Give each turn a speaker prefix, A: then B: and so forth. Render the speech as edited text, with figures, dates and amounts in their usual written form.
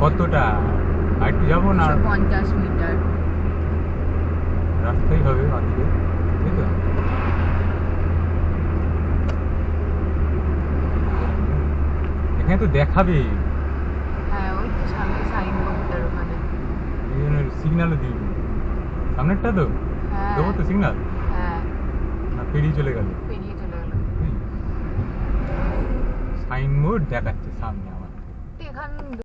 A: কতটা হাঁটতে যাবো না
B: 50 মিটার।
A: রাস্তাই হবে বাদিকে, তাই তো? এখানে তো দেখাবে,
B: হ্যাঁ ওই তো সামনে সাইনবোর্ডটার ওখানে।
A: এই জন্য সিগন্যালও দিই সামনেরটা তো
B: হ্যাঁ
A: দেবো তো সিগন্যাল,
B: হ্যাঁ
A: না পেরিয়ে চলে গেল?
B: পেরিয়ে চলে গেল।
A: সাইনবোর্ড দেখাচ্ছে সামনে আমার।
B: এখান